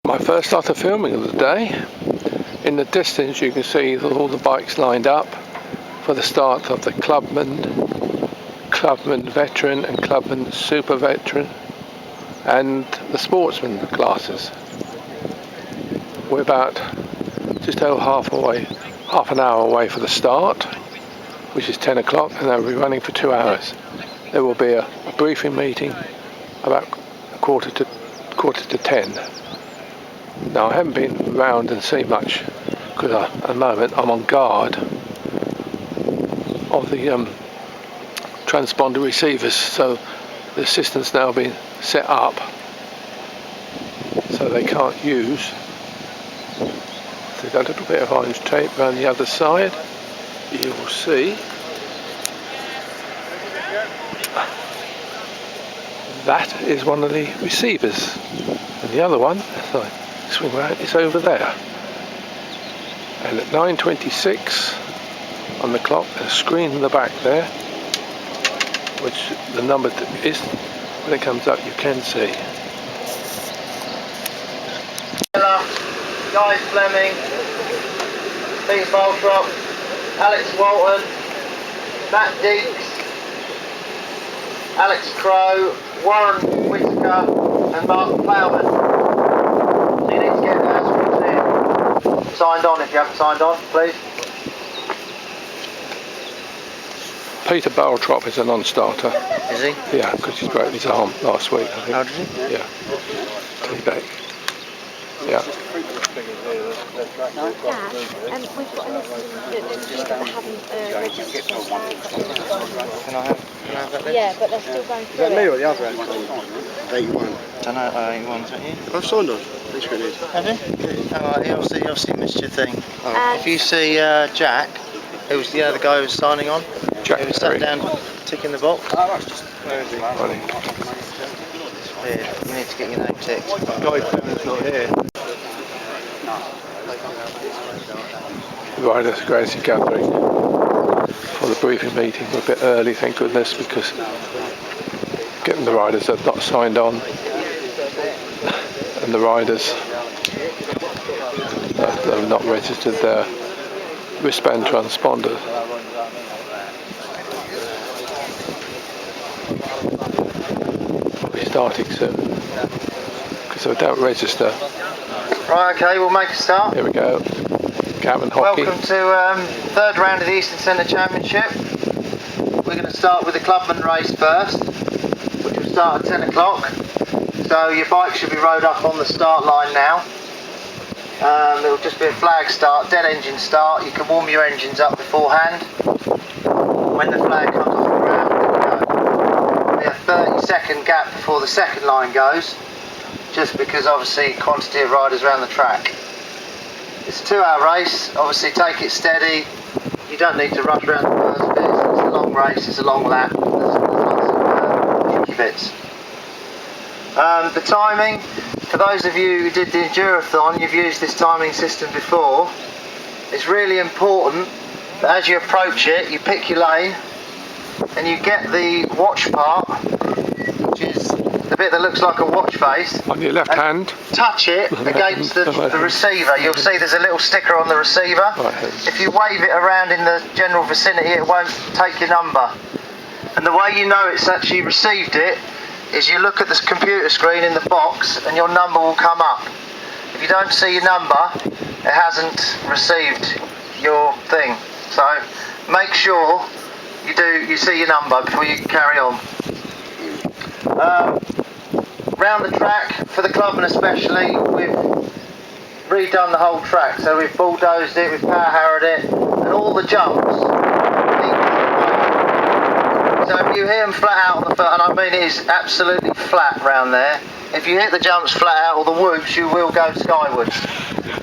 My first lot of filming of the day. In the distance you can see all the bikes lined up for the start of the Clubman Veteran and Clubman Super Veteran and the Sportsman classes. We're about just over half an hour away for the start, which is 10 o'clock, and they'll be running for 2 hours. There will be a briefing meeting about quarter to 10. Now I haven't been round and seen much because at the moment I'm on guard of the transponder receivers, so the system's now been set up so they can't use. There's a little bit of orange tape around the other side. You will see that is one of the receivers, and the other one, if I swing around, is over there. And at 9:26 on the clock, there's a screen in the back there, which the number is, when it comes up you can see. Guy Fleming, Peter Baltrop, Alex Walton, Matt Deeks, Alex Crow, Warren Whitaker and Mark Plowman. So you need to get signed on if you haven't signed on, please. Peter Baltrop is a non-starter. Is he? Yeah, because he broke his arm last week, I think. Oh, did he? Yeah. T-back. Yeah. Dad, we've got a list of people that haven't registered their tags. Can I have that list? Yeah, but they're still going through Is that me it. or the other end? 81. Don't know, 81, is that you? I've signed on. Thanks for it. Have you? Oh, he obviously missed your thing. And If you see Jack, who was the other guy who was signing on, Jack who was sat Perry. down ticking the box. Where is he? Running. Here, you need to get your name ticked. Guy Fleming's not here. The riders are gradually gathering for the briefing meeting. We're a bit early, thank goodness, because getting the riders that have not signed on and the riders that have not registered their wristband transponder. We'll be starting soon, because if I don't register. Right, okay, we'll make a start. Here we go. Cabin hockey. Welcome to third round of the Eastern Centre Championship. We're going to start with the Clubman race first, which will start at 10 o'clock. So your bike should be rode up on the start line now. It'll just be a flag start, dead engine start. You can warm your engines up beforehand. When the flag comes off the ground, there'll be a 30-second gap before the second line goes, just because obviously quantity of riders around the track. It's a 2-hour race, obviously take it steady. You don't need to rush around the first bits. It's a long race, it's a long lap. There's lots of tricky bits. The timing, for those of you who did the Endurothon, you've used this timing system before. It's really important that as you approach it, you pick your lane and you get the watch part, which is the bit that looks like a watch face, On your left hand. touch it against the receiver. You'll see there's a little sticker on the receiver. If you wave it around in the general vicinity, it won't take your number. And the way you know it's actually received it is you look at this computer screen in the box and your number will come up. If you don't see your number, it hasn't received your thing. So make sure you see your number before you carry on. Round the track, for the Clubman especially, we've redone the whole track. So we've bulldozed it, we've power harrowed it, and all the jumps. So if you hit them flat out on the foot, and I mean it is absolutely flat round there, if you hit the jumps flat out or the whoops, you will go skywards.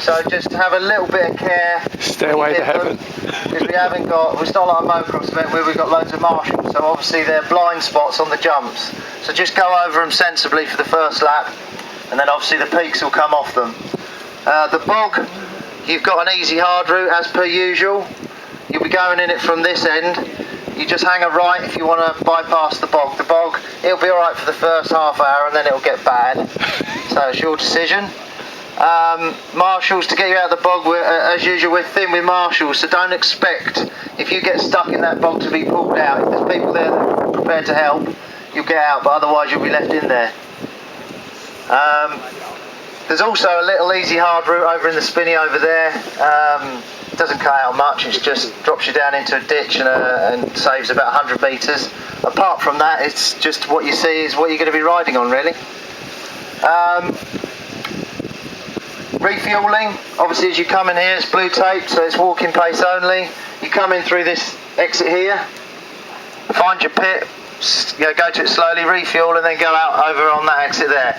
So just have a little bit of care. Stairway to heaven. Because we haven't got, it's not like a motocross event where we've got loads of marshals, so obviously they're blind spots on the jumps. So just go over them sensibly for the first lap, and then obviously the peaks will come off them. The bog, you've got an easy hard route as per usual. You'll be going in it from this end. You just hang a right if you want to bypass the bog. The bog, it'll be alright for the first half hour and then it'll get bad. So it's your decision. Marshals to get you out of the bog. As usual, we're thin with marshals, so don't expect if you get stuck in that bog to be pulled out. If there's people there that are prepared to help, you'll get out, but otherwise you'll be left in there. There's also a little easy hard route over in the spinney over there. It doesn't cut out much, it just drops you down into a ditch and saves about 100 metres. Apart from that, it's just what you see is what you're going to be riding on, really. Refuelling, obviously as you come in here it's blue tape, so it's walking pace only. You come in through this exit here, find your pit, go to it slowly, refuel, and then go out over on that exit there.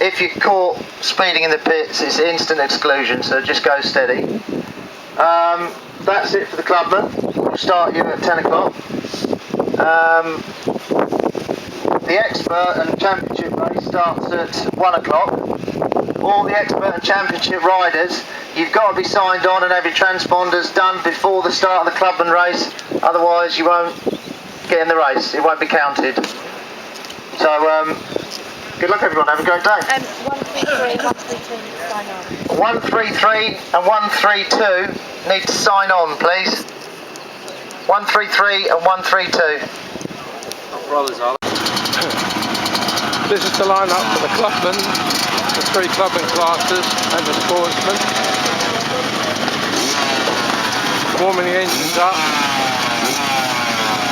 If you're caught speeding in the pits, it's instant exclusion, so just go steady. That's it for the clubman. We'll start you at 10 o'clock. The expert and championship race starts at 1 o'clock. All the expert and championship riders, you've got to be signed on and have your transponders done before the start of the clubman race, otherwise you won't get in the race, it won't be counted. So, good luck everyone, have a great day. 133, 132, sign on. 133 and 132 need to sign on, please. 133 and 132. Brothers are. This is the line-up for the clubmen, the 3 clubman classes and the sportsmen. Warming the engines up.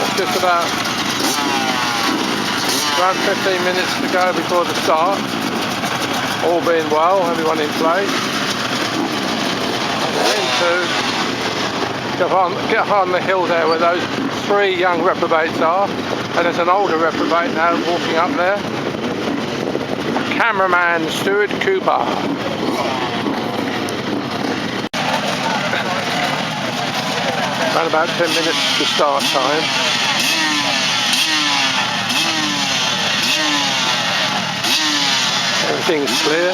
It's just about around 15 minutes to go before the start. All being well, everyone in place. Get on the hill there where those 3 young reprobates are, and there's an older reprobate now walking up there. Cameraman Stuart Cooper. Around about 10 minutes to start time. Everything's clear,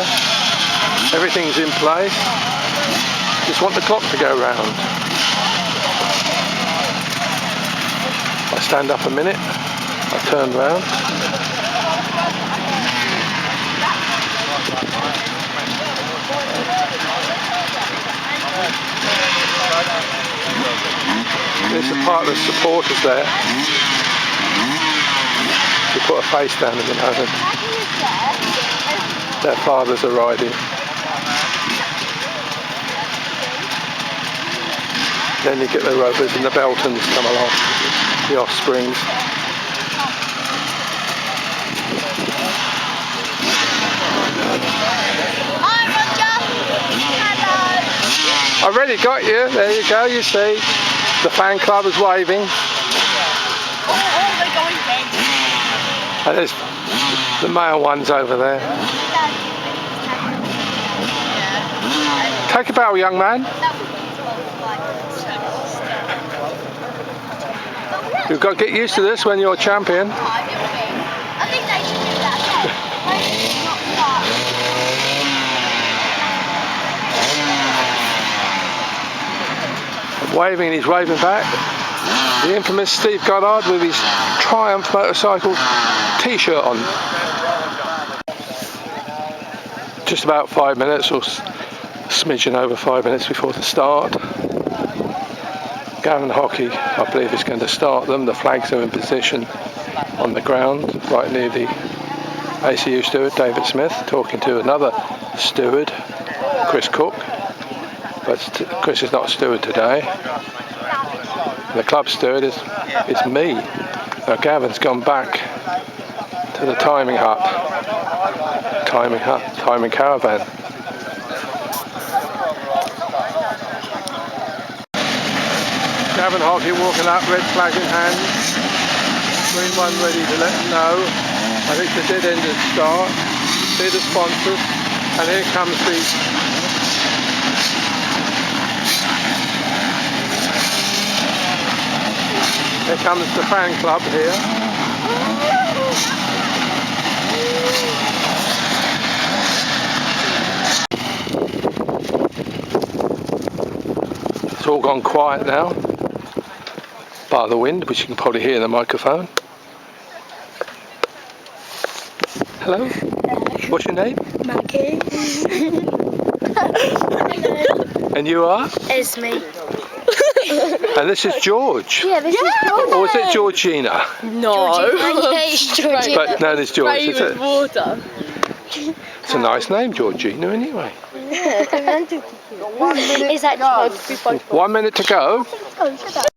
everything's in place. Just want the clock to go round. I stand up a minute, I turn round. There's a part of the supporters there. You put a face down in the moment. Their fathers are riding. Then you get the rovers and the Beltons come along, the offsprings. Hi Roger! Hello! I already got you, there you go, you see. The fan club is waving. Oh, they're going big. And there's the male ones over there. Take a bow, young man. You've got to get used to this when you're a champion. I think they should do that again. Waving, he's waving back. The infamous Steve Goddard with his Triumph motorcycle t-shirt on. Just about 5 minutes or smidgen over 5 minutes before the start. Gavin Hockey, I believe, is going to start them. The flags are in position on the ground, right near the ACU steward, David Smith, talking to another steward, Chris Cook. But Chris is not a steward today. The club steward is me. Now Gavin's gone back to the timing caravan. Gavin Hockey walking up, red flag in hand. Green one ready to let them know. I think the dead end is start. See the sponsors. And here comes the fan club here. It's all gone quiet now, bar the wind, which you can probably hear in the microphone. Hello? What's your name? Maggie. And you are? Esme. And this is George. Yeah, this is George. Or is it Georgina? No. It's Georgina. But no, it's George. Spray Is with it? water. It's a nice name, Georgina, anyway. Is that George? 1 minute to go. Oh, shut up.